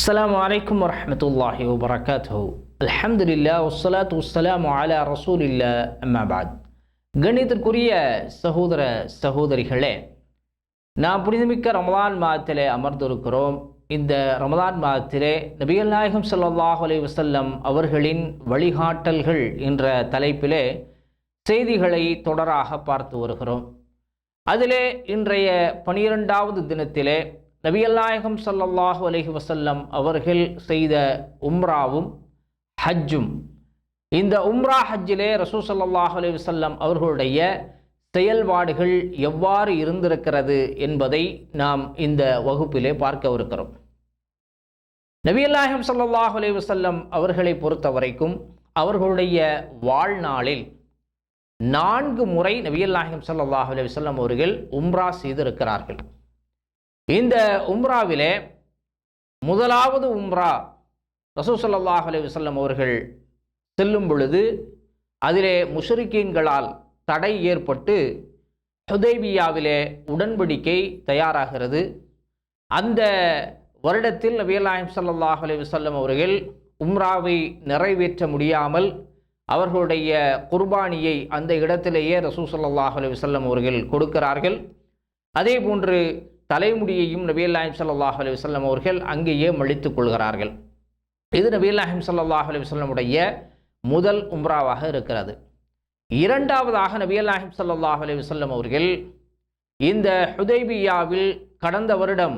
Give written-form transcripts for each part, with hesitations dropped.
அஸ்ஸலாமு அலைக்கும் வரஹ்மத்துல்லாஹி வபரகாத்துஹு. அல்ஹம்துலில்லாஹ் வஸ்ஸலாத்து வஸ்ஸலாமு அலா ரசூலில்லாஹ் அம்மா பஅத். கண்ணியத்திற்குரிய சகோதர சகோதரிகளே, நாம் புனிதமிக்க ரமலான் மாதத்திலே அமர்ந்திருக்கிறோம். இந்த ரமலான் மாதத்திலே நபிகள் நாயகம் ஸல்லல்லாஹு அலைஹி வஸல்லம் அவர்களின் வழிகாட்டல்கள் என்ற தலைப்பிலே செய்திகளை தொடராக பார்த்து வருகிறோம். அதிலே இன்றைய 12வது தினத்திலே நபிகள் நாயகம் ஸல்லல்லாஹு அலைஹி வஸல்லம் அவர்கள் செய்த உம்ராவும் ஹஜ்ஜும், இந்த உம்ரா ஹஜ்ஜிலே ரசூல் ஸல்லல்லாஹு அலைஹி வஸல்லம் அவர்களுடைய செயல்பாடுகள் எவ்வாறு இருந்திருக்கிறது என்பதை நாம் இந்த வகுப்பிலே பார்க்கவிருக்கிறோம். நபிகள் நாயகம் ஸல்லல்லாஹு அலைஹி வஸல்லம் அவர்களை பொறுத்த வரைக்கும் அவர்களுடைய வாழ்நாளில் 4 முறை நபிகள் நாயகம் ஸல்லல்லாஹு அலைஹி வஸல்லம் அவர்கள் உம்ரா செய்திருக்கிறார்கள். இந்த உம்ராவிலே முதலாவது உம்ரா ரசூல் ஸல்லல்லாஹு அலைஹி வஸல்லம் அவர்கள் செல்லும் பொழுது அதிலே முஷ்ரிக்கீன்களால் தடை ஏற்பட்டு ஹுதைபியாவிலே உடன்படிக்கை தயாராகிறது. அந்த வருடத்தில் நபிகள் நாயகம் ஸல்லல்லாஹு அலைஹி வஸல்லம் அவர்கள் உம்ராவை நிறைவேற்ற முடியாமல் அவர்களுடைய குர்பானியை அந்த இடத்திலேயே ரசூல் ஸல்லல்லாஹு அலைஹி வஸல்லம் அவர்கள் கொடுக்கிறார்கள். அதே போன்று தலைமுடியையும் நபிகள் நாயகம் ஸல்லல்லாஹு அலைஹி வஸல்லம் அவர்கள் அங்கேயே மழித்துக் கொள்கிறார்கள். இது நபிகள் நாயகம் ஸல்லல்லாஹு அலைஹி வஸல்லமுடைய முதல் உம்ராவாக இருக்கிறது. இரண்டாவதாக நபிகள் நாயகம் ஸல்லல்லாஹு அலைஹி வஸல்லம் அவர்கள் இந்த ஹுதைபியாவில் கடந்த வருடம்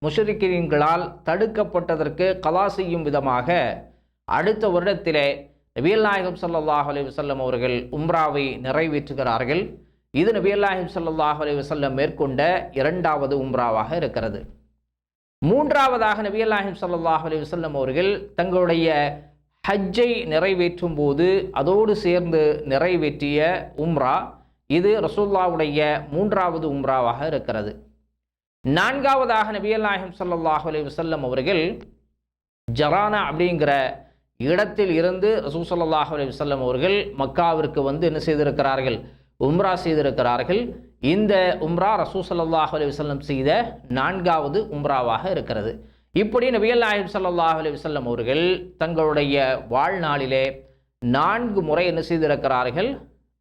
முஷ்ரிக்கீன்களால் தடுக்கப்பட்டதற்கு கலா செய்யும் விதமாக அடுத்த வருடத்திலே நபிகள் நாயகம் ஸல்லல்லாஹு அலைஹி வஸல்லம் அவர்கள் உம்ராவை நிறைவேற்றுகிறார்கள். இது நபிகள் நாயகம் ஸல்லல்லாஹு அலைஹி வஸல்லம் மேற்கொண்ட இரண்டாவது உம்ராவாக இருக்கிறது. மூன்றாவதாக நபிகள் நாயகம் ஸல்லல்லாஹு அலைஹி வஸல்லம் அவர்கள் தங்களுடைய ஹஜ்ஜை நிறைவேற்றும் போது அதோடு சேர்ந்து நிறைவேற்றிய உம்ரா, இது ரசூலுல்லாஹ்வுடைய மூன்றாவது உம்ராவாக இருக்கிறது. நான்காவதாக நபிகள் நாயகம் ஸல்லல்லாஹு அலைஹி வஸல்லம் அவர்கள் ஜரானா அப்படிங்கிற இடத்தில் இருந்து ரசூல் ஸல்லல்லாஹு அலைஹி வஸல்லம் அவர்கள் மக்காவிற்கு வந்து என்ன செய்திருக்கிறார்கள்? உம்ரா செய்திருக்கிறார்கள். இந்த உம்ரா ரசூல் ஸல்லல்லாஹு அலைஹி வஸல்லம் செய்த 4வது உம்ராவாக இருக்கிறது. இப்படி நபிகள் நாயகம் ஸல்லல்லாஹு அலைஹி வஸல்லம் அவர்கள் தங்களுடைய வாழ்நாளிலே 4 முறை என்ன செய்திருக்கிறார்கள்?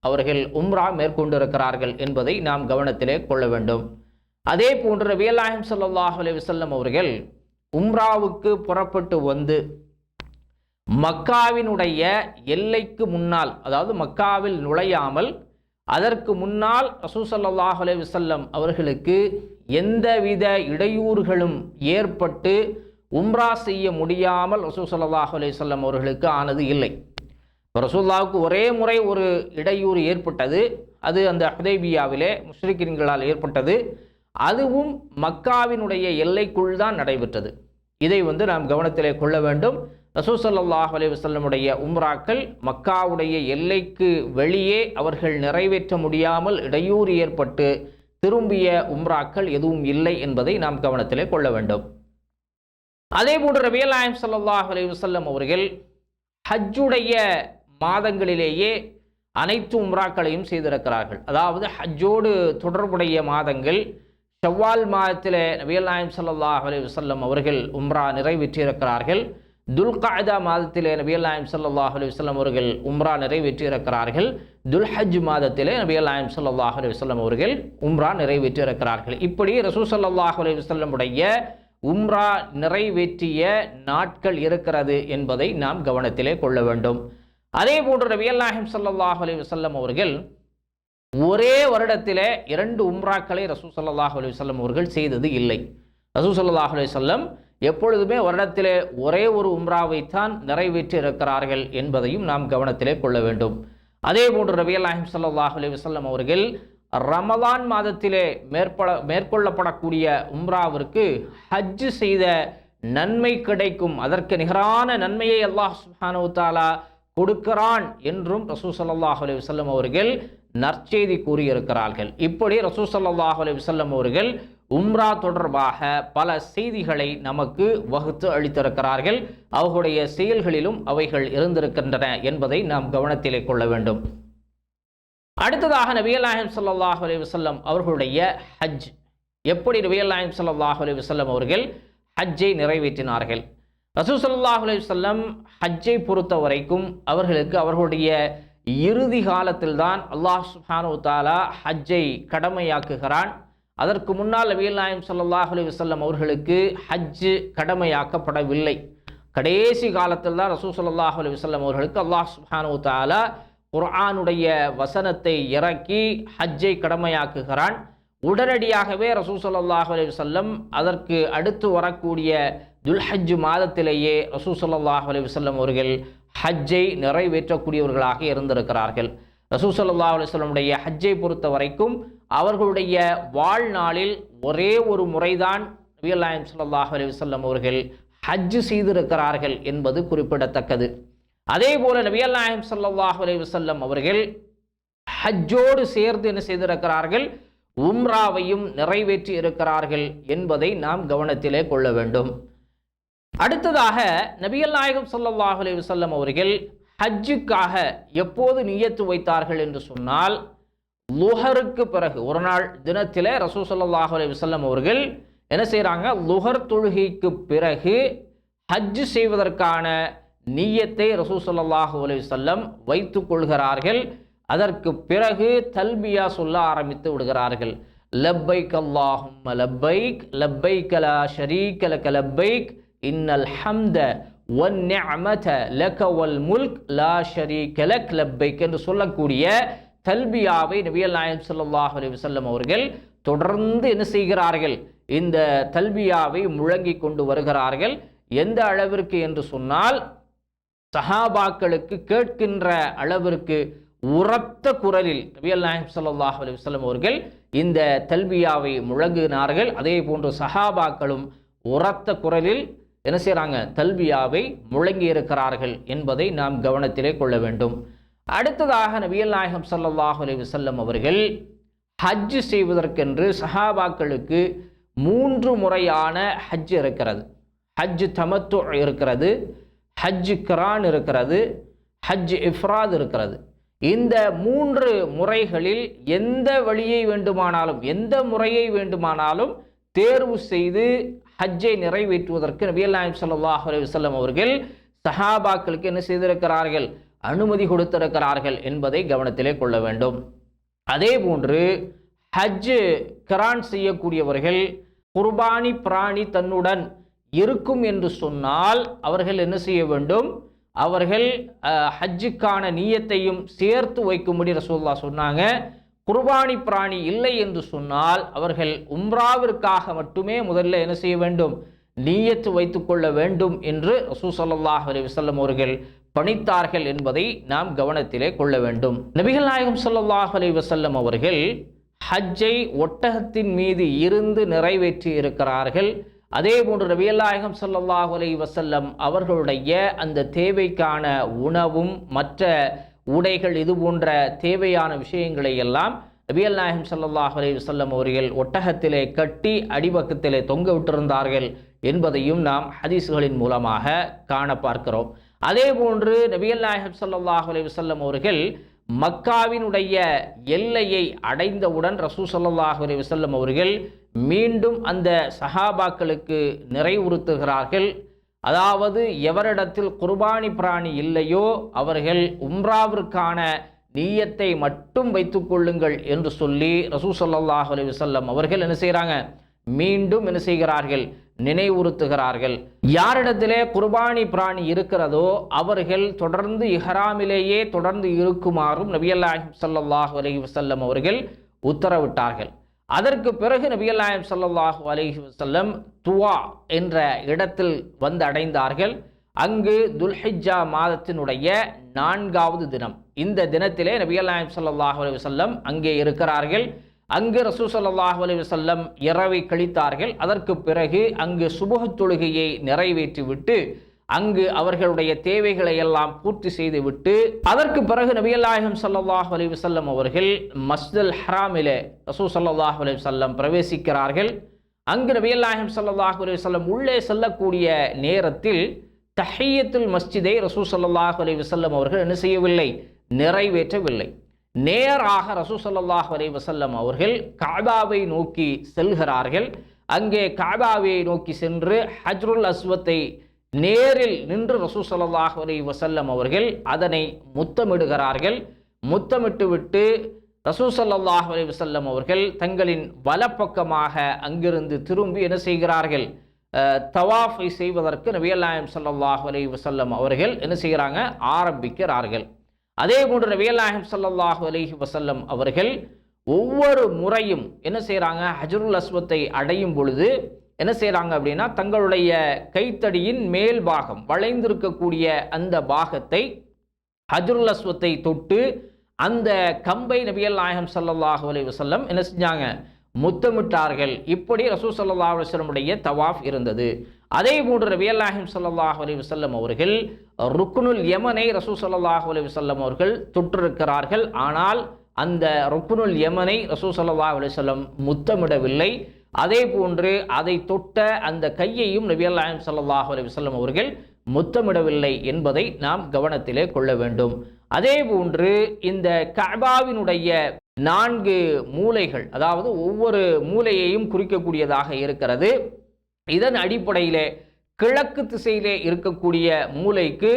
அவர்கள் உம்ரா மேற்கொண்டிருக்கிறார்கள் என்பதை நாம் கவனத்திலே கொள்ள வேண்டும். அதே போன்று நபிகள் நாயகம் ஸல்லல்லாஹு அலைஹி வஸல்லம் அவர்கள் உம்ராவுக்கு புறப்பட்டு வந்து மக்காவினுடைய எல்லைக்கு முன்னால், அதாவது மக்காவில் நுழையாமல் அதற்கு முன்னால் ரசூல் ஸல்லல்லாஹு அலைஹி வஸல்லம் அவர்களுக்கு எந்தவித இடையூறுகளும் ஏற்பட்டு உம்ரா செய்ய முடியாமல் ரசூல் ஸல்லல்லாஹு அலைஹி வஸல்லம் அவர்களுக்கு ஆனது இல்லை. ரசூலுல்லாஹ்வுக்கு ஒரே முறை ஒரு இடையூறு ஏற்பட்டது. அது அந்த ஹுதைபியாவிலே முஷ்ரிக்கீன்களால் ஏற்பட்டது. அதுவும் மக்காவினுடைய எல்லைக்குள் தான் நடைபெற்றது. இதை நாம் கவனத்திலே கொள்ள வேண்டும். ரசூல் ஸல்லல்லாஹு அலைஹி வஸல்லமுடைய உம்ராக்கள் மக்காவுடைய எல்லைக்கு வெளியே அவர்கள் நிறைவேற்ற முடியாமல் இடையூறு ஏற்பட்டு திரும்பிய உம்ராக்கள் எதுவும் இல்லை என்பதை நாம் கவனத்திலே கொள்ள வேண்டும். அதே போன்று நபிகள் நாயகம் ஸல்லல்லாஹு அலைஹி வஸல்லம் அவர்கள் ஹஜ்ஜுடைய மாதங்களிலேயே அனைத்து உம்ராக்களையும் செய்திருக்கிறார்கள். அதாவது ஹஜ்ஜோடு தொடர்புடைய மாதங்கள் ஷவ்வால் மாதத்திலே நபிகள் நாயகம் ஸல்லல்லாஹு அலைஹி வஸல்லம் அவர்கள் உம்ரா நிறைவேற்றியிருக்கிறார்கள். துல்காதா மாதத்திலே நபிகள் நாயகம் ஸல்லல்லாஹு அலைஹி வஸல்லம் அவர்கள் உம்ரா நிறைவேற்றியிருக்கிறார்கள். துல்ஹஜ் மாதத்திலே நபிகள் நாயகம் ஸல்லல்லாஹு அலைஹி வஸல்லம் அவர்கள் உம்ரா நிறைவேற்றியிருக்கிறார்கள். இப்படி ரசூல் ஸல்லல்லாஹு அலைஹி வஸல்லமுடைய உம்ரா நிறைவேற்றிய நாட்கள் இருக்கிறது என்பதை நாம் கவனத்திலே கொள்ள வேண்டும். அதே போன்று நபிகள் நாயகம் ஸல்லல்லாஹு அலைஹி வஸல்லம் அவர்கள் ஒரே வருடத்திலே 2 உம்ராக்களை ரசூல் ஸல்லல்லாஹு அலைஹி வஸல்லம் அவர்கள் செய்தது இல்லை. ரசூல் ஸல்லல்லாஹு அலைஹி வஸல்லம் எப்பொழுதுமே வருடத்திலே ஒரே ஒரு உம்ராவைத்தான் நிறைவேற்றி இருக்கிறார்கள் என்பதையும் நாம் கவனத்திலே கொள்ள வேண்டும். அதே போன்று நபிகள் நாயகம் ஸல்லல்லாஹு அலைஹி வஸல்லம் அவர்கள் ரமலான் மாதத்திலே மேற்கொள்ளப்படக்கூடிய உம்ராவிற்கு ஹஜ் செய்த நன்மை கிடைக்கும், அதற்கு நிகரான நன்மையை அல்லாஹ் சுப்ஹானஹு வ தஆலா கொடுக்கிறான் என்றும் ரசூல் ஸல்லல்லாஹு அலைஹி வஸல்லம் அவர்கள் நற்செய்தி கூறியிருக்கிறார்கள். இப்படி ரசூல் ஸல்லல்லாஹு அலைஹி வஸல்லம் அவர்கள் உம்ரா தொடர்பாக பல செய்திகளை நமக்கு வகுத்து அளித்திருக்கிறார்கள். அவர்களுடைய செயல்களிலும் அவைகள் இருந்திருக்கின்றன என்பதை நாம் கவனத்திலே கொள்ள வேண்டும். அடுத்ததாக நபிகள் நாயகம் ஸல்லல்லாஹு அலைஹி வஸல்லம் அவர்களுடைய ஹஜ், எப்படி நபிகள் நாயகம் ஸல்லல்லாஹு அலைஹி வஸல்லம் அவர்கள் ஹஜ்ஜை நிறைவேற்றினார்கள். ரசூல் ஸல்லல்லாஹு அலைஹி வஸல்லம் ஹஜ்ஜை பொறுத்த வரைக்கும் அவர்களுக்கு அவர்களுடைய இறுதி காலத்தில்தான் அல்லாஹ் சுப்ஹானஹு வ தஆலா ஹஜ்ஜை கடமையாக்குகிறான். அதற்கு முன்னால் நபிகள் நாயகம் ஸல்லல்லாஹு அலைஹி வஸல்லம் அவர்களுக்கு ஹஜ் கடமையாக்கப்படவில்லை. கடைசி காலத்தில் தான் ரசூல் ஸல்லல்லாஹு அலைஹி வஸல்லம் அவர்களுக்கு அல்லாஹ் சுப்ஹானஹு வ தஆலா குர்ஆனுடைய வசனத்தை இறக்கி ஹஜ்ஜை கடமையாக்குகிறான். உடனடியாகவே ரசூல் ஸல்லல்லாஹு அலைஹி வஸல்லம் அதற்கு அடுத்து வரக்கூடிய துல்ஹஜ் மாதத்திலேயே ரசூல் ஸல்லல்லாஹு அலைஹி வஸல்லம் அவர்கள் ஹஜ்ஜை நிறைவேற்றக்கூடியவர்களாக இருந்திருக்கிறார்கள். ரசூல் ஸல்லல்லாஹு அலைஹி வஸல்லமுடைய ஹஜ்ஜை பொறுத்த வரைக்கும் அவர்களுடைய வாழ்நாளில் ஒரே ஒரு முறைதான் நபிகள் நாயகம் ஸல்லல்லாஹு அலைஹி வஸல்லம் அவர்கள் ஹஜ் செய்திருக்கிறார்கள் என்பது குறிப்பிடத்தக்கது. அதே போல நபிகள் நாயகம் ஸல்லல்லாஹு அலைஹி வஸல்லம் அவர்கள் ஹஜ்ஜோடு சேர்ந்து என்ன செய்திருக்கிறார்கள், உம்ராவையும் நிறைவேற்றி இருக்கிறார்கள் என்பதை நாம் கவனத்திலே கொள்ள வேண்டும். அடுத்ததாக நபிகள் நாயகம் ஸல்லல்லாஹு அலைஹி வஸல்லம் அவர்கள் ஹஜ்ஜுக்காக எப்போது நியத்து வைத்தார்கள் என்று சொன்னால், லுஹருக்கு பிறகு ஒரு நாள் தினத்திலே ரசூல் ஸல்லல்லாஹு அலைஹி வஸல்லம் அவர்கள் என்ன செய்கிறாங்க, லுஹர் தொழுகைக்கு பிறகு ஹஜ் செய்வதற்கான நியத்தை ரசூல் ஸல்லல்லாஹு அலைஹி வஸல்லம் வைத்துக் கொள்கிறார்கள். அதற்கு பிறகு தல்பியா சொல்ல ஆரம்பித்து விடுகிறார்கள். லப்பைக் அல்லாஹும்ம லப்பைக் லப்பைக் லா ஷரீக லக லப்பைக் இன்னல் ஹம்த வன் நிஅமத லக வல் முல்க் லா ஷரீக லக் லப்பைக் என்று சொல்லக்கூடிய தல்பியாவை நபிகள் நாயகம் ஸல்லல்லாஹு அலைஹி வஸல்லம் அவர்கள் தொடர்ந்து என்ன செய்கிறார்கள், இந்த தல்பியாவை முழங்கி கொண்டு வருகிறார்கள். எந்த அளவிற்கு என்று சொன்னால், சஹாபாக்களுக்கு கேட்கின்ற அளவிற்கு உரத்த குரலில் நபிகள் நாயகம் ஸல்லல்லாஹு அலைஹி வஸல்லம் அவர்கள் இந்த தல்பியாவை முழங்கினார்கள். அதே போன்று சஹாபாக்களும் உரத்த குரலில் என்ன செய்கிறாங்க, தல்பியாவை முழங்கி இருக்கிறார்கள் என்பதை நாம் கவனத்திலே கொள்ள வேண்டும். அடுத்ததாக நபிகள் நாயகம் ஸல்லல்லாஹு அலைஹி வஸல்லம் அவர்கள் ஹஜ் செய்வதற்கென்று சஹாபாக்களுக்கு 3 முறையான ஹஜ் இருக்கிறது. ஹஜ் தமத்து இருக்கிறது, ஹஜ் கிரான் இருக்கிறது, ஹஜ் இஃப்ராத் இருக்கிறது. இந்த 3 முறைகளில் எந்த வழியை வேண்டுமானாலும் எந்த முறையை வேண்டுமானாலும் தேர்வு செய்து ஹஜ்ஜை நிறைவேற்றுவதற்கு நபிகள் நாயகம் ஸல்லல்லாஹு அலைஹி வஸல்லம் அவர்கள் சஹாபாக்களுக்கு என்ன செய்திருக்கிறார்கள், அனுமதி கொடுத்திருக்கிறார்கள் என்பதை கவனத்திலே கொள்ள வேண்டும். அதே போன்று ஹஜ் கிரான் செய்யக்கூடியவர்கள் குர்பானி பிராணி தன்னுடன் இருக்கும் என்று சொன்னால் அவர்கள் என்ன செய்ய வேண்டும், அவர்கள் ஹஜ்ஜுக்கான நியத்தையும் சேர்த்து வைக்கும்படி ரசூலுல்லாஹ் சொன்னாங்க. குர்பானி பிராணி இல்லை என்று சொன்னால் அவர்கள் உம்ராவிற்காக மட்டுமே முதல்ல என்ன செய்ய வேண்டும், நியத்து வைத்துக் கொள்ள வேண்டும் என்று ரசூல் ஸல்லல்லாஹு அலைஹி வஸல்லம் அவர்கள் பணித்தார்கள் என்பதை நாம் கவனத்திலே கொள்ள வேண்டும். நபிகள் நாயகம் ஸல்லல்லாஹு அலைஹி வஸல்லம் அவர்கள் ஹஜ்ஜை ஒட்டகத்தின் மீது இருந்து நிறைவேற்றி இருக்கிறார்கள். அதே போன்று நபிகள் நாயகம் ஸல்லல்லாஹு அலைஹி வஸல்லம் அவர்களுடைய அந்த தேவைக்கான உணவும் மற்ற உடைகள் இது போன்ற தேவையான விஷயங்களை எல்லாம் நபிகள் நாயகம் ஸல்லல்லாஹு அலைஹி வஸல்லம் அவர்கள் ஒட்டகத்திலே கட்டி அடிபக்கத்திலே தொங்க விட்டிருந்தார்கள் என்பதையும் நாம் ஹதீஸ்களின் மூலமாக காண பார்க்கிறோம். அதே போன்று நபிகள் நாயகம் ஸல்லல்லாஹு அலைஹி வஸல்லம் அவர்கள் மக்காவினுடைய எல்லையை அடைந்தவுடன் ரசூல் ஸல்லல்லாஹு அலைஹி வஸல்லம் அவர்கள் மீண்டும் அந்த சஹாபாக்களுக்கு நிறைவுறுத்துகிறார்கள். அதாவது எவரிடத்தில் குர்பானி பிராணி இல்லையோ அவர்கள் உம்ராவிற்கான நியத்தை மட்டும் வைத்துக் கொள்ளுங்கள் என்று சொல்லி ரசூல் ஸல்லல்லாஹு அலைஹி வஸல்லம் அவர்கள் என்ன செய்கிறாங்க, மீண்டும் என்ன செய்கிறார்கள், நினைவுறுத்துகிறார்கள். யாரிடத்திலே குர்பானி பிராணி இருக்கிறதோ அவர்கள் தொடர்ந்து இஹ்ராமிலேயே தொடர்ந்து இருக்குமாறும் நபிகள் நாயகம் ஸல்லல்லாஹு அலைஹி வஸல்லம் அவர்கள் உத்தரவிட்டார்கள். அதற்கு பிறகு நபிகள் நாயகம் ஸல்லல்லாஹு அலைஹி வஸல்லம் துவா என்ற இடத்தில் வந்து அடைந்தார்கள். அங்கு துல்ஹிஜ்ஜா மாதத்தினுடைய 4வது தினம். இந்த தினத்திலே நபிகள் நாயகம் ஸல்லல்லாஹு அலைஹி வஸல்லம் அங்கே இருக்கிறார்கள். அங்கு ரசூல் ஸல்லல்லாஹு அலைஹி வஸல்லம் இரவை கழித்தார்கள். அதற்கு பிறகு அங்கு சுபஹ் தொழுகையை நிறைவேற்றிவிட்டு அங்கு அவர்களுடைய தேவைகளை எல்லாம் பூர்த்தி செய்துவிட்டு அதற்கு பிறகு நபிகள் நாயகம் ஸல்லல்லாஹு அலைஹி வஸல்லம் அவர்கள் மஸ்ஜிதுல் ஹராமிலே ரசூல் ஸல்லல்லாஹு அலைஹி வஸல்லம் பிரவேசிக்கிறார்கள். அங்கு நபிகள் நாயகம் ஸல்லல்லாஹு அலைஹி வஸல்லம் உள்ளே செல்லக்கூடிய நேரத்தில் தஹிய்யத்துல் மஸ்ஜிதை ரசூல் ஸல்லல்லாஹு அலைஹி வஸல்லம் அவர்கள் என்ன செய்யவில்லை, நிறைவேற்றவில்லை. நேராக ரசூல் ஸல்லல்லாஹு அலைஹி வஸல்லம் அவர்கள் கஅபாவை நோக்கி செல்கிறார்கள். அங்கே காபாவை நோக்கி சென்று ஹஜ்ருல் அஸ்வத்தை நேரில் நின்று ரசூல் ஸல்லல்லாஹு அலைஹி வஸல்லம் அவர்கள் அதனை முத்தமிடுகிறார்கள். முத்தமிட்டு விட்டு ரசூல் ஸல்லல்லாஹு அலைஹி வஸல்லம் அவர்கள் தங்களின் வலப்பக்கமாக அங்கிருந்து திரும்பி என்ன செய்கிறார்கள், தவாஃபை செய்வதற்கு நபிகள் நாயகம் ஸல்லல்லாஹு அலைஹி வஸல்லம் அவர்கள் என்ன செய்கிறாங்க, ஆரம்பிக்கிறார்கள். அதே போன்று நபிகள் நாயகம் ஸல்லல்லாஹு அலைஹி வஸல்லம் அவர்கள் ஒவ்வொரு முறையும் என்ன செய்கிறாங்க, ஹஜ்ருல் அஸ்வத்தை அடையும் பொழுது என்ன செய்கிறாங்க அப்படின்னா, தங்களுடைய கைத்தடியின் மேல் பாகம் வளைந்திருக்கக்கூடிய அந்த பாகத்தை ஹஜ்ருல் அஸ்வத்தை தொட்டு அந்த கம்பை நபிகள் நாயகம் ஸல்லல்லாஹு அலைஹி வஸல்லம் என்ன செஞ்சாங்க, முத்தமிட்டார்கள். இப்படி ரசூல் ஸல்லல்லாஹு அலைஹி வஸல்லமுடைய தவாஃப் இருந்தது. அதே போன்று நபிகள் நாயகம் ஸல்லல்லாஹு அலைஹி வஸல்லம் அவர்கள் ருக்னுல் யமனை ரசூல் ஸல்லல்லாஹு அலைஹி வஸல்லம் அவர்கள் தொட்டிருக்கிறார்கள். ஆனால் அந்த ருக்னுல் யமனை ரசூல் ஸல்லல்லாஹு அலைஹி வஸல்லம் முத்தமிடவில்லை. அதே போன்று அதை தொட்ட அந்த கையையும் நபிகள் நாயகம் ஸல்லல்லாஹு அலைஹி வஸல்லம் அவர்கள் முத்தமிடவில்லை என்பதை நாம் கவனத்திலே கொள்ள வேண்டும். அதே போன்று இந்த கஅபாவினுடைய 4 மூலைகள், அதாவது ஒவ்வொரு மூலையையும் குறிக்கக்கூடியதாக இருக்கிறது. இதன் அடிப்படையிலே கிழக்கு திசையிலே இருக்கக்கூடிய மூலைக்கு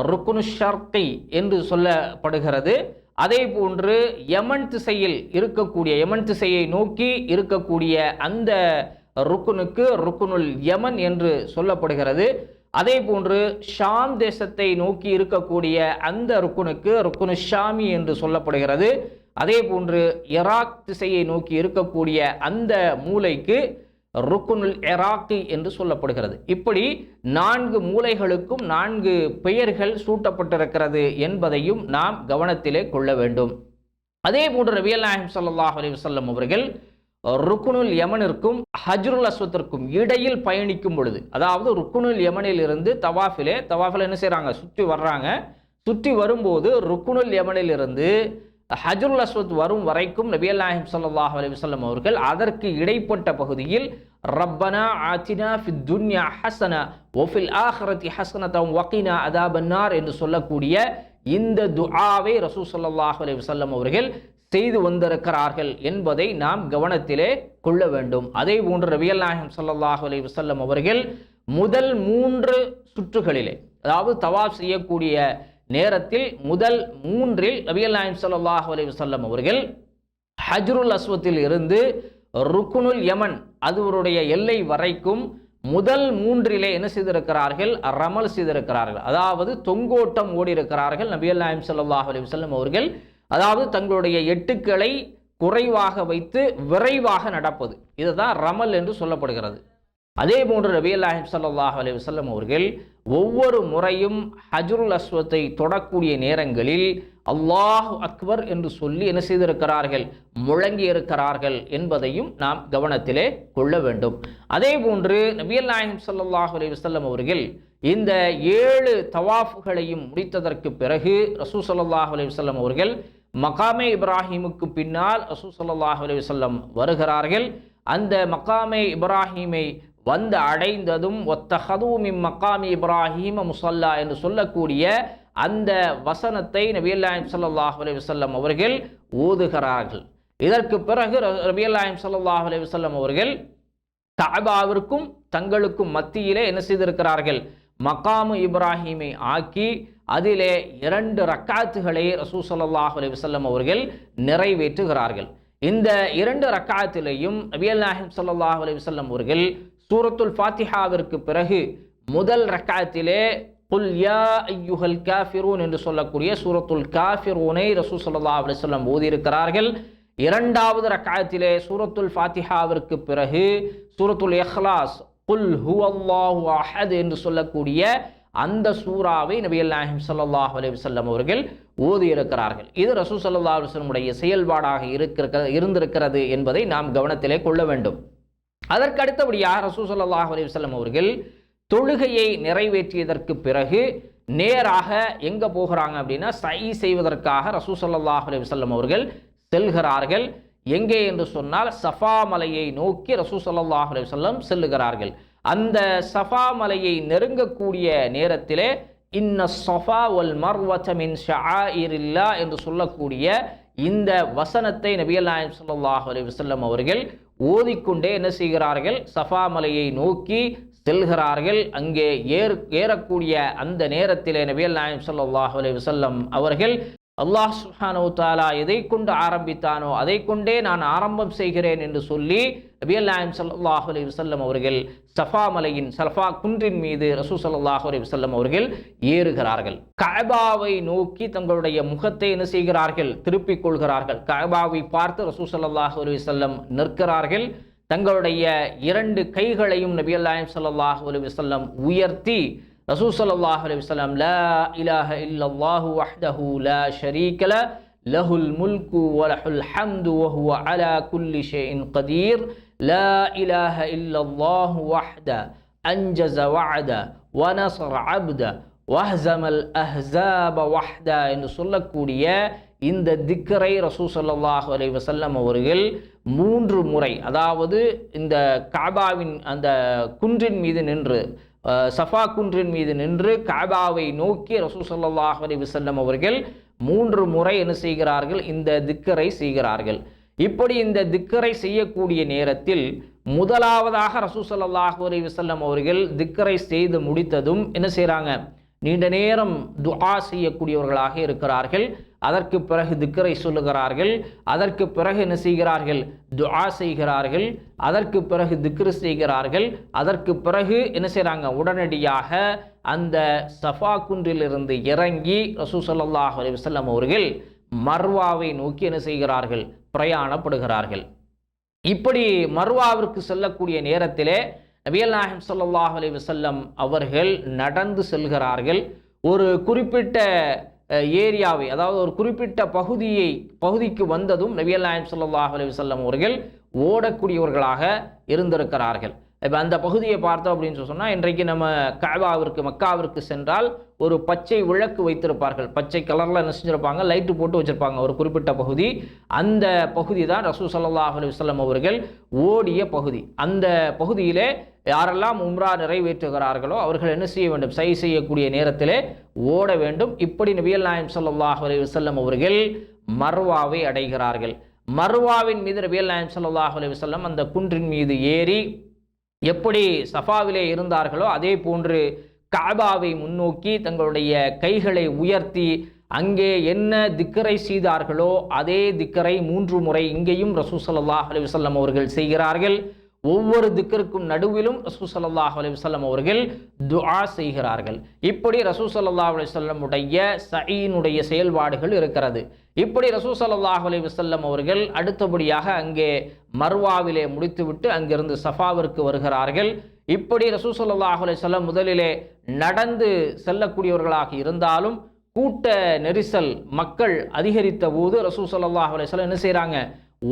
ருக்னு ஷர்கி என்று சொல்லப்படுகிறது. அதே போன்று யமன் திசையில் இருக்கக்கூடிய, யமன் திசையை நோக்கி இருக்கக்கூடிய அந்த ருக்குனுக்கு ருக்குனுல் யமன் என்று சொல்லப்படுகிறது. அதே போன்று ஷாம் தேசத்தை நோக்கி இருக்கக்கூடிய அந்த ருக்குனுக்கு ருக்குனு ஷாமி என்று சொல்லப்படுகிறது. அதே போன்று இராக் திசையை நோக்கி இருக்கக்கூடிய அந்த மூலைக்கு ருக்குனுல் இராக்கி என்று சொல்லப்படுகிறது. இப்படி 4 மூலைகளுக்கும் 4 பெயர்கள் சூட்டப்பட்டிருக்கிறது என்பதையும் நாம் கவனத்திலே கொள்ள வேண்டும். அதே போன்று நபிகள் நாயகம் ஸல்லல்லாஹு அலைஹி வஸல்லம் அவர்கள் ருக்குனுல் யமனிற்கும் ஹஜ்ருல் அஸ்வத்திற்கும் இடையில் பயணிக்கும் பொழுது, அதாவது ருக்குனுல் யமனில் இருந்து தவாஃபில் என்ன செய்கிறாங்க, சுற்றி வர்றாங்க. சுற்றி வரும்போது ருக்குனுல் யமனில் இருந்து ஹஜ்ருல் அஸ்வத் வரும் வரைக்கும் நபிகள் நாயகம் ஸல்லல்லாஹு அலைஹி வஸல்லம் அவர்கள் அதற்கு இடைப்பட்ட பகுதியில் ரப்பனா ஆத்தினா ஃபித் துன்யா ஹஸனா வ ஃபில் ஆখিরাতি ஹஸனதன் வகினா அதாபன்னார் என்று சொல்லக்கூடிய இந்த துஆவை ரசூல் ஸல்லல்லாஹு அலைஹி வஸல்லம் அவர்கள் செய்து வந்திருக்கிறார்கள் என்பதை நாம் கவனத்திலே கொள்ள வேண்டும். அதே போன்று நபிகள் நாயகம் ஸல்லல்லாஹு அலைஹி வஸல்லம் அவர்கள் முதல் 3 சுற்றுகளிலே, அதாவது தவாஃப் செய்யக்கூடிய நேரத்தில் முதல் 3இல் நபிகள் நாயகம் ஸல்லல்லாஹு அலைஹி வஸல்லம் அவர்கள் ஹஜ்ருல் அஸ்வத்தில் இருந்து ருக்குனுல் யமன் அதுவருடைய எல்லை வரைக்கும் முதல் 3இலே என்ன செய்திருக்கிறார்கள், ரமல் செய்திருக்கிறார்கள். அதாவது தொங்கோட்டம் ஓடி இருக்கிறார்கள் நபிகள் நாயகம் ஸல்லல்லாஹு அலைஹி வஸல்லம் அவர்கள். அதாவது தங்களுடைய எட்டுக்களை குறைவாக வைத்து விரைவாக நடப்பது, இதுதான் ரமல் என்று சொல்லப்படுகிறது. அதே போன்று நபிகள் நாயகம் ஸல்லல்லாஹு அலைஹி வஸல்லம் அவர்கள் ஒவ்வொரு முறையும் ஹஜ்ருல் அஸ்வத்தை தொடக்கூடிய நேரங்களில் அல்லாஹு அக்பர் என்று சொல்லி என்ன செய்திருக்கிறார்கள், முழங்கி இருக்கிறார்கள் என்பதையும் நாம் கவனத்திலே கொள்ள வேண்டும். அதே போன்று நபிகள் நாயகம் ஸல்லல்லாஹு அலைஹி வஸல்லம் அவர்கள் இந்த 7 தவாஃப்களையும் முடித்ததற்கு பிறகு ரசூல் ஸல்லல்லாஹு அலைஹி வஸல்லம் அவர்கள் மகாமே இப்ராஹிமுக்கு பின்னால் ரசூல் ஸல்லல்லாஹு அலைஹி வஸல்லம் வருகிறார்கள். அந்த மகாமே இப்ராஹிமை வந்து அடைந்ததும் ஒத்தஹது மின் மகாமி இப்ராஹிம முஸல்லா என்று சொல்லக்கூடிய அந்த வசனத்தை நபிகள் நாயகம் ஸல்லல்லாஹு அலைஹி வஸல்லம் அவர்கள் ஓதுகிறார்கள். இதற்கு பிறகு நபிகள் நாயகம் ஸல்லல்லாஹு அலைஹி வஸல்லம் அவர்கள் கஅபாவிற்கும் தங்களுக்கும் மத்தியிலே என்ன செய்திருக்கிறார்கள், மகாமு இப்ராஹிமை ஆக்கி அதிலே 2 ரக்காத்துகளை ரசூல் ஸல்லல்லாஹு அலைஹி வஸல்லம் அவர்கள் நிறைவேற்றுகிறார்கள். இந்த 2 ரக்காத்திலையும் நபிகள் நாயகம் ஸல்லல்லாஹு அலைஹி வஸல்லம் அவர்கள் சூரத்துல் ஃபாத்திஹாவிற்கு பிறகு முதல் ரக்காத்திலே குல் யா அய்யுஹல் காஃபிரூன் என்று சொல்லக்கூடிய சூரத்துல் காஃபிரூனை ரசூல் ஸல்லல்லாஹு அலைஹி வஸல்லம் ஓதியிருக்கிறார்கள். 2வது ரக்காத்திலே சூரத்துல் ஃபாத்திஹாவிற்கு பிறகு சூரத்துல் இஹ்லாஸ் குல் ஹுவல்லாஹு அஹத் என்று சொல்லக்கூடிய அந்த சூராவை நபிகள் நாயகம் ஸல்லல்லாஹு அலைஹி வஸல்லம் அவர்கள் ஓதியிருக்கிறார்கள். இது ரசூல் ஸல்லல்லாஹு அலைஹி வஸல்லம் உடைய செயல்பாடாக இருந்திருக்கிறது என்பதை நாம் கவனத்திலே கொள்ள வேண்டும். அதற்கு அடுத்தபடியாக ரசூல் ஸல்லல்லாஹு அலைஹி வஸல்லம் அவர்கள் தொழுகையை நிறைவேற்றியதற்கு பிறகு நேராக எங்க போகிறாங்க அப்படின்னா, சை செய்வதற்காக ரசூல் ஸல்லல்லாஹு அலைஹி வஸல்லம் அவர்கள் செல்கிறார்கள். எங்கே என்று சொன்னால் சஃபா மலையை நோக்கி ரசூல் ஸல்லல்லாஹு அலைஹி வஸல்லம் செல்லுகிறார்கள். அந்த சஃபா மலையை நெருங்கக்கூடிய நேரத்திலே இன்ன ஸஃபா வல் மர்வத மின் ஷஆயிரில்லாஹ் என்று சொல்லக்கூடிய இந்த வசனத்தை நபிகள் நாயகம் ஸல்லல்லாஹு அலைஹி வஸல்லம் அவர்கள் ஓதிக்கொண்டே என்ன செய்கிறார்கள், சஃபா மலையை நோக்கி செல்கிறார்கள். அங்கே ஏறக்கூடிய அந்த நேரத்திலே நபிகள் நாயகம் ஸல்லல்லாஹு அலைஹி வஸல்லம் அவர்கள் அல்லாஹ் சுப்ஹானஹு தஆலா எதை கொண்டு ஆரம்பித்தானோ அதை கொண்டே நான் ஆரம்பம் செய்கிறேன் என்று சொல்லி நபிகள் நாயகம் ஸல்லல்லாஹு அலைஹி வஸல்லம் அவர்கள் சஃபா மலையின் சஃபா குன்றின் மீது ரசூல் ஸல்லல்லாஹு அலைஹி வஸல்லம் அவர்கள் ஏறுகிறார்கள். கஅபாவை நோக்கி தங்களுடைய முகத்தை என்ன செய்கிறார்கள், திருப்பிக் கொள்கிறார்கள். கஅபாவை பார்த்து ரசூல் ஸல்லல்லாஹு அலைஹி வஸல்லம் நிற்கிறார்கள். தங்களுடைய இரண்டு கைகளையும் நபிகள் நாயகம் ஸல்லல்லாஹு அலைஹி வஸல்லம் உயர்த்தி ரசூல் ஸல்லல்லாஹு அலைஹி வஸல்லம் லா இலாஹ இல்லல்லாஹு வஹ்தஹு லா ஷரீக லஹுல் முல்கு வ லஹுல் ஹம்து வ ஹுவ அலா குல்லி ஷைஇன் கதீர் லா இலாஹ இல்லல்லாஹு வஹ்த அன்ஜஸ வஅத வ நஸர அப்த வஹ்ஸமல் அஹ்ஸாப வஹ்த என்று சொல்லக்கூடிய இந்த திக்ரை ரசூல் ஸல்லல்லாஹு அலைஹி வஸல்லம் அவர்கள் 3 முறை, அதாவது இந்த கஅபாவின் அந்த குன்றின் மீது நின்று, சஃபா குன்றின் மீது நின்று கஅபாவை நோக்கி ரசூல் ஸல்லல்லாஹு அலைஹி வஸல்லம் அவர்கள் 3 முறை என்ன செய்கிறார்கள், இந்த திக்ரை செய்கிறார்கள். இப்படி இந்த திக்ரை செய்யக்கூடிய நேரத்தில் முதலாவதாக ரசூல் ஸல்லல்லாஹு அலைஹி வஸல்லம் அவர்கள் திக்ரை செய்து முடித்ததும் என்ன செய்கிறாங்க, நீண்ட நேரம் துஆ செய்யக்கூடியவர்களாக இருக்கிறார்கள். அதற்கு பிறகு திக்ரை சொல்லுகிறார்கள். அதற்கு பிறகு என்ன செய்கிறார்கள், துஆ செய்கிறார்கள். அதற்கு பிறகு திக்ரு செய்கிறார்கள். அதற்கு பிறகு என்ன செய்கிறாங்க, உடனடியாக அந்த சஃபா குன்றிலிருந்து இறங்கி ரசூல் ஸல்லல்லாஹு அலைஹி வஸல்லம் அவர்கள் மர்வாவை நோக்கி என்ன செய்கிறார்கள், பிரயாணப்படுகிறார்கள். இப்படி மர்வாவிற்கு செல்லக்கூடிய நேரத்திலே நபிகள் நாயகம் ஸல்லல்லாஹு அலைஹி வஸல்லம் அவர்கள் நடந்து செல்கிறார்கள். ஒரு குறிப்பிட்ட ஏரியாவை, அதாவது ஒரு குறிப்பிட்ட பகுதிக்கு வந்ததும் நபிகள் நாயகம் ஸல்லல்லாஹு அலைஹி வஸல்லம் அவர்கள் ஓடக்கூடியவர்களாக இருந்திருக்கிறார்கள். இப்போ அந்த பகுதியை பார்த்தோம் அப்படின்னு சொன்னால், இன்றைக்கு நம்ம கஅபாவிற்கு மக்காவிற்கு சென்றால் ஒரு பச்சை விளக்கு வைத்திருப்பார்கள். பச்சை கலரில் என்ன செஞ்சிருப்பாங்க, லைட்டு போட்டு வச்சுருப்பாங்க ஒரு குறிப்பிட்ட பகுதி. அந்த பகுதி தான் ரசூல் ஸல்லல்லாஹு அலைஹி வஸல்லம் அவர்கள் ஓடிய பகுதி. அந்த பகுதியிலே யாரெல்லாம் உம்ரா நிறைவேற்றுகிறார்களோ அவர்கள் என்ன செய்ய வேண்டும், சை செய்யக்கூடிய நேரத்திலே ஓட வேண்டும். இப்படி நபிகள் நாயகம் ஸல்லல்லாஹு அலைஹி வஸல்லம் அவர்கள் மர்வாவை அடைகிறார்கள். மர்வாவின் மீது நபிகள் நாயகம் ஸல்லல்லாஹு அலைஹி வஸல்லம் அந்த குன்றின் மீது ஏறி எப்படி சஃபாவிலே இருந்தார்களோ அதே போன்று கஅபாவை முன்னோக்கி தங்களுடைய கைகளை உயர்த்தி அங்கே என்ன திக்ரை செய்தார்களோ அதே திக்ரை 3 முறை இங்கேயும் ரசூல் ஸல்லல்லாஹு அலைஹி வஸல்லம் அவர்கள் செய்கிறார்கள். ஒவ்வொரு திக்ருக்கும் நடுவிலும் ரசூல் ஸல்லல்லாஹு அலைஹி வஸல்லம் அவர்கள் துஆ செய்கிறார்கள். இப்படி ரசூல் ஸல்லல்லாஹு அலைஹி வஸல்லம் உடைய சஈனுடைய செயல்பாடுகள் இருக்கிறது. இப்படி ரசூல் ஸல்லல்லாஹு அலைஹி வஸல்லம் அவர்கள் அடுத்தபடியாக அங்கே மர்வாவிலே முடித்துவிட்டு அங்கிருந்து சஃபாவிற்கு வருகிறார்கள். இப்படி ரசூல் ஸல்லல்லாஹு அலைஹி வஸல்லம் முதலிலே நடந்து செல்லக்கூடியவர்களாக இருந்தாலும் கூட்ட நெரிசல் மக்கள் அதிகரித்த போது ரசூல் ஸல்லல்லாஹு அலைஹி வஸல்லம் என்ன செய்கிறாங்க,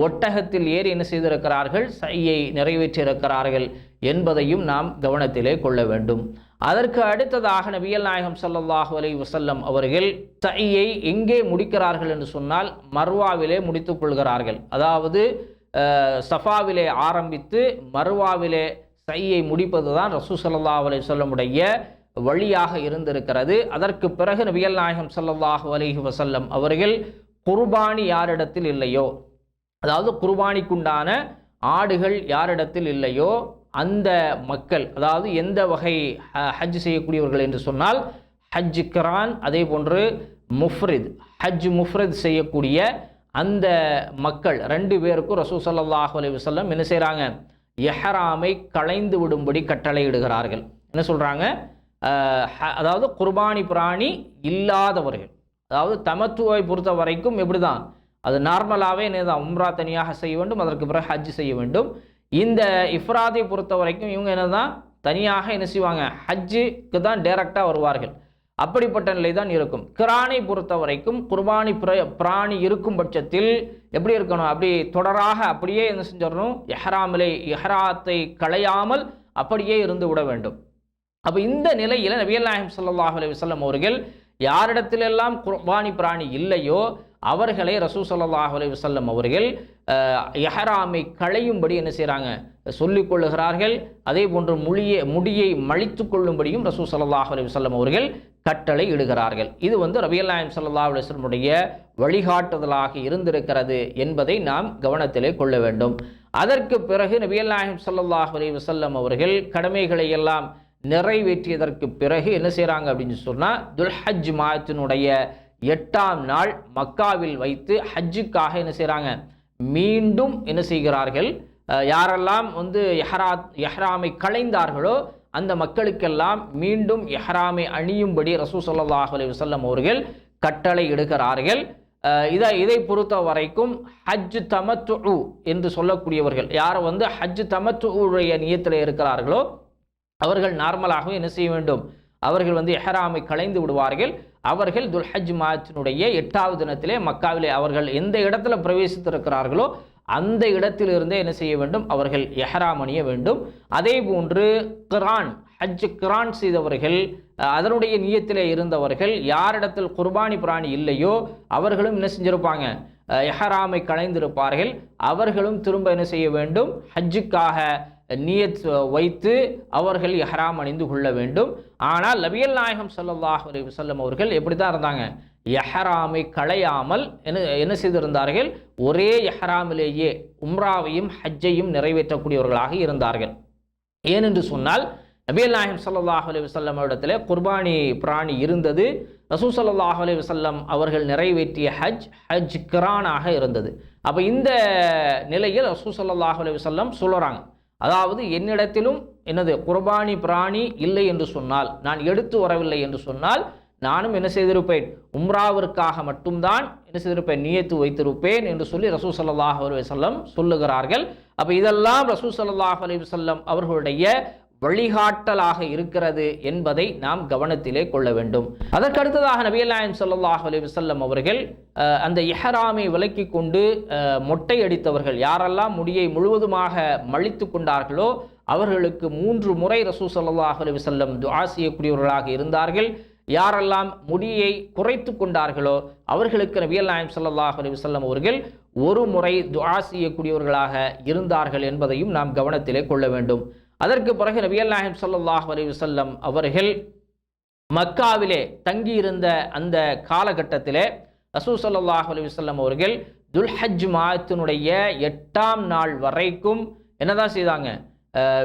ஒட்டகத்தில் ஏறி என்ன செய்திருக்கிறார்கள், சையை நிறைவேற்றியிருக்கிறார்கள் என்பதையும் நாம் கவனத்திலே கொள்ள வேண்டும். அதற்கு அடுத்ததாக நபிகள் நாயகம் ஸல்லல்லாஹு அலைஹி வஸல்லம் அவர்கள் சையை எங்கே முடிக்கிறார்கள் என்று சொன்னால் மர்வாவிலே முடித்துக் கொள்கிறார்கள். அதாவது சஃபாவிலே ஆரம்பித்து மர்வாவிலே சையை முடிப்பது தான் ரசூல் ஸல்லல்லாஹு அலைஹி வஸல்லம் உடைய வழியாக இருந்திருக்கிறது. அதற்கு பிறகு நபிகள் நாயகம் ஸல்லல்லாஹு அலைஹி வஸல்லம் அவர்கள் குர்பானி யாரிடத்தில் இல்லையோ, அதாவது குர்பானிக்குண்டான ஆடுகள் யாரிடத்தில் இல்லையோ அந்த மக்கள், அதாவது எந்த வகை ஹஜ் செய்யக்கூடியவர்கள் என்று சொன்னால் ஹஜ் கிரான், அதே போன்று முஃப்ரித், ஹஜ் முஃப்ரித் செய்யக்கூடிய அந்த மக்கள் 2 பேருக்கும் ரசூல் ஸல்லல்லாஹு அலைஹி வஸல்லம் என்ன செய்கிறாங்க, இஹ்ராமை களைந்து விடும்படி கட்டளையிடுகிறார்கள். என்ன சொல்கிறாங்க, அதாவது குர்பானி பிராணி இல்லாதவர்கள், அதாவது தமத்துவை பொறுத்த வரைக்கும் எப்படி தான், அது நார்மலாகவே என்னதான் உம்ரா தனியாக செய்ய வேண்டும், அதற்கு பிறகு ஹஜ் செய்ய வேண்டும். இந்த இஃப்ராதை பொறுத்த வரைக்கும் இவங்க என்னதான் தனியாக என்ன செய்வாங்க, ஹஜ்ஜுக்கு தான் டைரக்டாக வருவார்கள். அப்படிப்பட்ட நிலை தான் இருக்கும். கிரானை பொறுத்த வரைக்கும் குர்பானி பிராணி இருக்கும் பட்சத்தில் எப்படி இருக்கணும், அப்படி தொடராக அப்படியே என்ன செஞ்சிடணும், இஹ்ராத்தை களையாமல் அப்படியே இருந்து விட வேண்டும். அப்போ இந்த நிலையில் நபிகள் நாயகம் ஸல்லல்லாஹு அலைஹி வஸல்லம் அவர்கள் யாரிடத்திலெல்லாம் குர்பானி பிராணி இல்லையோ அவர்களை ரசூல் ஸல்லல்லாஹு அலைஹி வஸல்லம் அவர்கள் இஹ்ராமை களையும்படி என்ன செய்கிறாங்க, சொல்லிக் கொள்ளுகிறார்கள். அதே போன்று முடியை மழித்து கொள்ளும்படியும் ரசூல் ஸல்லல்லாஹு அலைஹி வஸல்லம் அவர்கள் கட்டளை இடுகிறார்கள். இது ரபியல் நாயகம் ஸல்லல்லாஹு அலைஹி வஸல்லமுடைய வழிகாட்டுதலாக இருந்திருக்கிறது என்பதை நாம் கவனத்திலே கொள்ள வேண்டும். அதற்கு பிறகு நபியல் நாயகம் ஸல்லல்லாஹு அலைஹி வஸல்லம் அவர்கள் கடமைகளை எல்லாம் நிறைவேற்றியதற்கு பிறகு என்ன செய்கிறாங்க அப்படின்னு சொன்னால், துல்ஹஜ் மாதத்தினுடைய 8ஆம் நாள் மக்காவில் வைத்து ஹஜ்ஜுக்காக என்ன செய்கிறாங்க, மீண்டும் என்ன செய்கிறார்கள், யாரெல்லாம் இஹ்ராமை களைந்தார்களோ அந்த மக்களுக்கெல்லாம் மீண்டும் இஹ்ராமை அணியும்படி ரசூல் ஸல்லல்லாஹு அலைஹி வஸல்லம் அவர்கள் கட்டளை இடுகிறார்கள். இதை பொறுத்த வரைக்கும் ஹஜ் தமத்து என்று சொல்லக்கூடியவர்கள் யார் ஹஜ் தமத்துடைய நியத்தில் இருக்கிறார்களோ அவர்கள் நார்மலாகவே என்ன செய்ய வேண்டும், அவர்கள் இஹ்ராமை களைந்து விடுவார்கள். அவர்கள் துல்ஹஜ் மாதத்தினுடைய 8வது தினத்திலே மக்காவிலே அவர்கள் எந்த இடத்துல பிரவேசித்திருக்கிறார்களோ அந்த இடத்திலிருந்தே என்ன செய்ய வேண்டும், அவர்கள் இஹ்ராம் அணிய வேண்டும். அதே போன்று ஹஜ் கிரான் செய்தவர்கள், அதனுடைய நியத்திலே இருந்தவர்கள், யாரிடத்தில் குர்பானி பிராணி இல்லையோ அவர்களும் என்ன செஞ்சிருப்பாங்க, இஹ்ராமை களைந்திருப்பார்கள். அவர்களும் திரும்ப என்ன செய்ய வேண்டும், ஹஜ்ஜுக்காக நியத் வைத்து அவர்கள் இஹ்ராம் அணிந்து கொள்ள வேண்டும். ஆனால் நபியல் நாயகம் ஸல்லல்லாஹு அலைஹி வஸல்லம் அவர்கள் எப்படி தான் இருந்தாங்க, இஹ்ராமை களையாமல் என்ன செய்திருந்தார்கள், ஒரே இஹ்ராமிலேயே உம்ராவையும் ஹஜ்ஜையும் நிறைவேற்றக்கூடியவர்களாக இருந்தார்கள். ஏனென்று சொன்னால் நபியல் நாயகம் ஸல்லல்லாஹு அலைஹி வஸல்லம் இடத்திலே குர்பானி பிராணி இருந்தது. ரசூல் ஸல்லல்லாஹு அலைஹி வஸல்லம் அவர்கள் நிறைவேற்றிய ஹஜ் கிரானாக இருந்தது. அப்போ இந்த நிலையில் ரசூல் ஸல்லல்லாஹு அலைஹி வஸல்லம் சொல்கிறாங்க, அதாவது என்னிடத்திலும் குர்பானி பிராணி இல்லை என்று சொன்னால், நான் எடுத்து வரவில்லை என்று சொன்னால் நானும் என்ன செய்திருப்பேன், உம்ராவிற்காக மட்டும்தான் என்ன செய்திருப்பேன், நியத்து வைத்திருப்பேன் என்று சொல்லி ரசூல் ஸல்லல்லாஹு அலைஹி வஸல்லம் சொல்லுகிறார்கள். அப்போ இதெல்லாம் ரசூல் ஸல்லல்லாஹு அலைஹி வஸல்லம் அவர்களுடைய வழிகாட்டலாக இருக்கிறது என்பதை நாம் கவனத்திலே கொள்ள வேண்டும். அதற்கு அடுத்ததாக நபியல் நாயகம் ஸல்லல்லாஹு அலைஹி வஸல்லம் அவர்கள் அந்த இஹ்ராமை விலக்கி கொண்டு மொட்டை அடித்தவர்கள் யாரெல்லாம் முடியை முழுவதுமாக மழித்து கொண்டார்களோ அவர்களுக்கு 3 முறை ரசூல் ஸல்லல்லாஹு அலைஹி வஸல்லம் துஆ செய்யக்கூடியவர்களாக இருந்தார்கள். யாரெல்லாம் முடியை குறைத்து கொண்டார்களோ அவர்களுக்கு நபியல் நாயகம் ஸல்லல்லாஹு அலைஹி வஸல்லம் அவர்கள் 1 முறை துஆ செய்யக்கூடியவர்களாக இருந்தார்கள் என்பதையும் நாம் கவனத்திலே கொள்ள வேண்டும். அதற்கு பிறகு நபியல் நாயகம் ஸல்லல்லாஹு அலைஹி வஸல்லம் அவர்கள் மக்காவிலே தங்கியிருந்த அந்த காலகட்டத்திலே ரசூல் ஸல்லல்லாஹு அலைஹி வஸல்லம் அவர்கள் துல்ஹஜ் மாதத்தினுடைய 8ஆம் நாள் வரைக்கும் என்னதான் செய்தாங்க,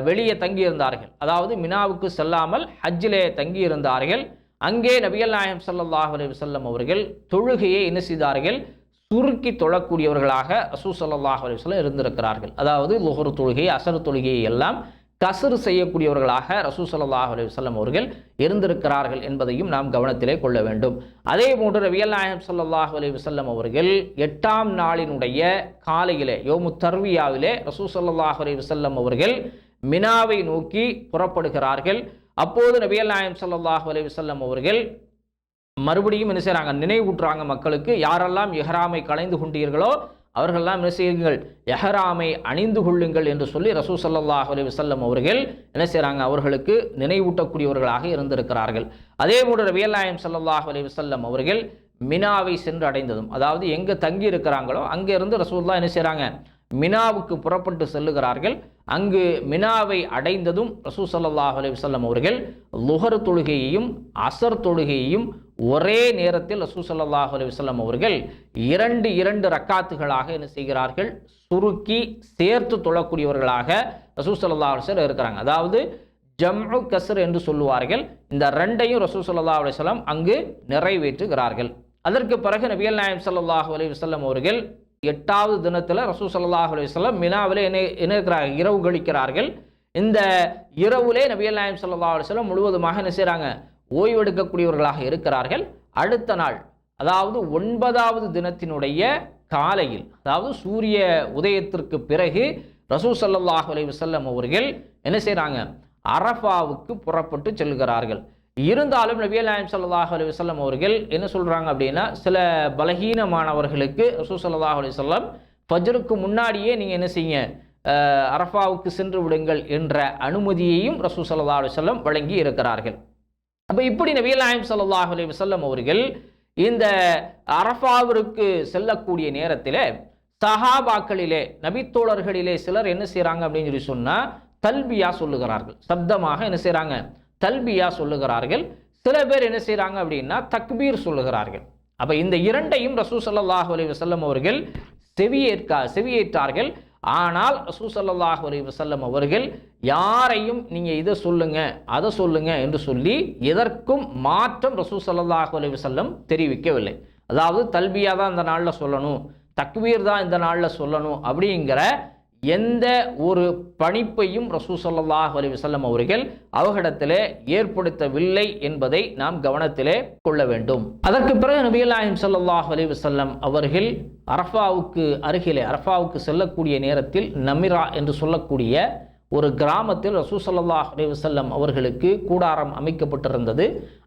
வெளியே தங்கியிருந்தார்கள். அதாவது மினாவுக்கு செல்லாமல் ஹஜ்ஜிலே தங்கியிருந்தார்கள். அங்கே நபியல் நாயகம் ஸல்லல்லாஹு அலைஹி வஸல்லம் அவர்கள் தொழுகையை என்ன செய்தார்கள், சுருக்கி தொழக்கூடியவர்களாக ரசூல் ஸல்லல்லாஹு அலைஹி வஸல்லம் இருந்திருக்கிறார்கள். அதாவது லுஹர் தொழுகை, அஸர் தொழுகையை எல்லாம் கஸ்ர் செய்யக்கூடியவர்களாக ரசூல் ஸல்லல்லாஹு அலைஹி வஸல்லம் அவர்கள் இருந்திருக்கிறார்கள் என்பதையும் நாம் கவனத்திலே கொள்ள வேண்டும். அதே போன்று நபியல் நாயகம் ஸல்லல்லாஹு அலைஹி வஸல்லம் அவர்கள் 8ஆம் நாளினுடைய காலையிலே யௌமு தர்வியாவிலே ரசூல் ஸல்லல்லாஹு அலைஹி வஸல்லம் அவர்கள் மினாவை நோக்கி புறப்படுகிறார்கள். அப்போது நபியல் நாயகம் ஸல்லல்லாஹு அலைஹி வஸல்லம் அவர்கள் மறுபடியும் என்ன செய்கிறாங்க, நினைவூட்டுறாங்க மக்களுக்கு, யாரெல்லாம் இஹ்ராமை களைந்து கொண்டீர்களோ அவர்களெல்லாம் என்ன செய்யுங்கள், இஹ்ராமை அணிந்து கொள்ளுங்கள் என்று சொல்லி ரசூல் ஸல்லல்லாஹு அலைஹி வஸல்லம் அவர்கள் என்ன செய்கிறாங்க, அவர்களுக்கு நினைவூட்டக்கூடியவர்களாக இருந்திருக்கிறார்கள். அதே போன்று நபியல் நாயகம் ஸல்லல்லாஹு அலைஹி வஸல்லம் அவர்கள் மினாவை சென்று அடைந்ததும், அதாவது எங்கே தங்கி இருக்கிறாங்களோ அங்கே இருந்து ரசூலுல்லாஹ் என்ன செய்கிறாங்க, மினாவுக்கு புறப்பட்டு செல்லுகிறார்கள். அங்கு மினாவை அடைந்ததும் ரசூல் ஸல்லல்லாஹு அலைஹி வஸல்லம் அவர்கள் லுஹர் தொழுகையையும் அஸர் தொழுகையையும் ஒரே நேரத்தில் ரசூல் ஸல்லல்லாஹு அலைஹி வஸல்லம் அவர்கள் 2 ரக்காத்துகளாக என்ன செய்கிறார்கள், சுருக்கி சேர்த்து தொழக்கூடியவர்களாக ரசூல் ஸல்லல்லாஹு அலைஹி வஸல்லம் இருக்கிறாங்க. அதாவது ஜம்உ கஸ்ர் என்று சொல்லுவார்கள். இந்த 2ஐயும் ரசூல் ஸல்லல்லாஹு அலைஹி வஸல்லம் அங்கு நிறைவேற்றுகிறார்கள். அதற்கு பிறகு நபியல் நாயகம் ஸல்லல்லாஹு அலைஹி வஸல்லம் அவர்கள் 8வது தினத்தில் ரசூல் ஸல்லல்லாஹு அலைஹி வஸல்லம் மினாவிலே என்ன இருக்கிறார்கள், இரவு கழிக்கிறார்கள். இந்த இரவுலே நபியல் நாயகம் ஸல்லல்லாஹு அலைஹி வஸல்லம் முழுவதுமாக என்ன செய்கிறாங்க, ஓய்வெடுக்கக்கூடியவர்களாக இருக்கிறார்கள். அடுத்த நாள் அதாவது 9வது தினத்தினுடைய காலையில், அதாவது சூரிய உதயத்திற்கு பிறகு ரசூல் ஸல்லல்லாஹு அலைஹி வஸல்லம் அவர்கள் என்ன செய்கிறாங்க, அரஃபாவுக்கு புறப்பட்டு செல்கிறார்கள். இருந்தாலும் நபியல் நாயகம் ஸல்லல்லாஹு அலைஹி வஸல்லம் அவர்கள் என்ன சொல்கிறாங்க அப்படின்னா, சில பலகீனமானவர்களுக்கு ரசூல் ஸல்லல்லாஹு அலைஹி வஸல்லம் ஃபஜ்ருக்கு முன்னாடியே நீங்கள் என்ன செய்யுங்க, அரஃபாவுக்கு சென்று விடுங்கள் என்ற அனுமதியையும் ரசூல் ஸல்லல்லாஹு அலைஹி வஸல்லம் வழங்கி இருக்கிறார்கள். அப்போ இப்படி நபியல் நாயகம் ஸல்லல்லாஹு அலைஹி வஸல்லம் அவர்கள் இந்த அரஃபாவிற்கு செல்லக்கூடிய நேரத்தில் சஹாபாக்களிலே நபித்தோழர்களிலே சிலர் என்ன செய்கிறாங்க அப்படின்னு சொல்லி சொன்னால் தல்பியா சொல்லுகிறார்கள். சப்தமாக என்ன செய்கிறாங்க? தல்பியா சொல்லுகிறார்கள். சில பேர் என்ன செய்கிறாங்க அப்படின்னா தக்பீர் சொல்லுகிறார்கள். அப்போ இந்த இரண்டையும் ரசூல் ஸல்லல்லாஹு அலைஹி வஸல்லம் அவர்கள் செவியேற்றார்கள். ஆனால் ரசூல் ஸல்லல்லாஹு அலைஹி வஸல்லம் அவர்கள் யாரையும் நீங்கள் இதை சொல்லுங்க அதை சொல்லுங்க என்று சொல்லி எதற்கும் மாற்றம் ரசூல் ஸல்லல்லாஹு அலைஹி வஸல்லம் தெரிவிக்கவில்லை. அதாவது தல்பியா தான் இந்த நாளில் சொல்லணும், தக்பீர் தான் இந்த நாளில் சொல்லணும் அப்படிங்கிற எந்த ஒரு பணிப்பையும் ரசூல் ஸல்லல்லாஹு அலைஹி வஸல்லம் அவர்கள் அவர்களிடத்திலே ஏற்படுத்தவில்லை என்பதை நாம் கவனத்திலே கொள்ள வேண்டும். அதற்கு பிறகு நபிகள் நாயகம் ஸல்லல்லாஹு அலைஹி வஸல்லம் அவர்கள் அரஃபாவுக்கு அருகிலே அரஃபாவுக்கு செல்லக்கூடிய நேரத்தில் நமிரா என்று சொல்லக்கூடிய ஒரு கிராமத்தில் ரசூல் ஸல்லல்லாஹு அலைஹி வஸல்லம் அவர்களுக்கு கூடாரம் அமைக்கப்பட்டிருந்தது.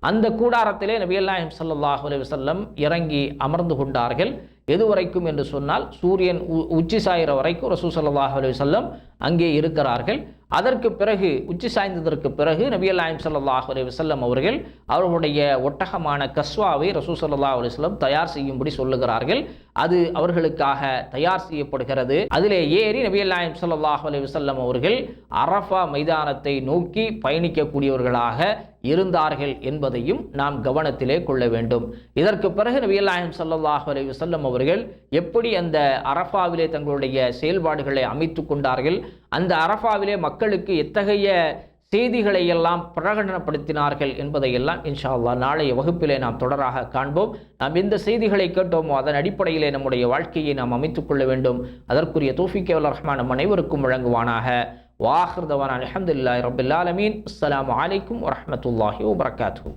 அந்த கூடாரத்திலே நபிகள் நாயகம் ஸல்லல்லாஹு அலைஹி வஸல்லம் இறங்கி அமர்ந்து கொண்டார்கள். எதுவரைக்கும் என்று சொன்னால் சூரியன் உச்சி சாயிற வரைக்கும் ரசூல் ஸல்லல்லாஹு அலைஹி வஸல்லம் அங்கே இருக்கிறார்கள். அதற்கு பிறகு உச்சி சாய்ந்ததற்கு பிறகு நபிகள் நாயகம் ஸல்லல்லாஹு அலைஹி வஸல்லம் அவர்கள் அவர்களுடைய ஒட்டகமான கஸ்வாவை ரசூல் ஸல்லல்லாஹு அலைஹி வஸல்லம் தயார் செய்யும்படி சொல்லுகிறார்கள். அது அவர்களுக்காக தயார் செய்யப்படுகிறது. அதிலே ஏறி நபிகள் நாயகம் ஸல்லல்லாஹு அலைஹி வஸல்லம் அவர்கள் அரஃபா மைதானத்தை நோக்கி பயணிக்கக்கூடியவர்களாக இருந்தார்கள் என்பதையும் நாம் கவனத்திலே கொள்ள வேண்டும். இதற்கு பிறகு நபிகள் நாயகம் ஸல்லல்லாஹு அலைஹி வஸல்லம் அவர்கள் எப்படி அந்த அரஃபாவிலே தங்களுடைய செயல்பாடுகளை அமைத்து கொண்டார்கள், அந்த அரஃபாவிலே மக்களுக்கு எத்தகைய செய்திகளை எல்லாம் பிரகடனப்படுத்தினார்கள் என்பதையெல்லாம் இன்ஷா அல்லாஹ் நாளைய வகுப்பிலே நாம் தொடராக காண்போம். நாம் எந்த செய்திகளை கேட்டோமோ அதன் அடிப்படையிலே நம்முடைய வாழ்க்கையை நாம் அமைத்துக் கொள்ள வேண்டும். அதற்குரிய தௌஃபீக் வல்ல ரஹ்மான் நம் அனைவருக்கும் வழங்குவானாக. வாஹிர் தவானா அல்ஹம்துலில்லாஹி ரப்பில் ஆலமீன். அஸ்ஸலாமு அலைக்கும் வரஹ்மத்துல்லாஹி வபரகாத்துஹு.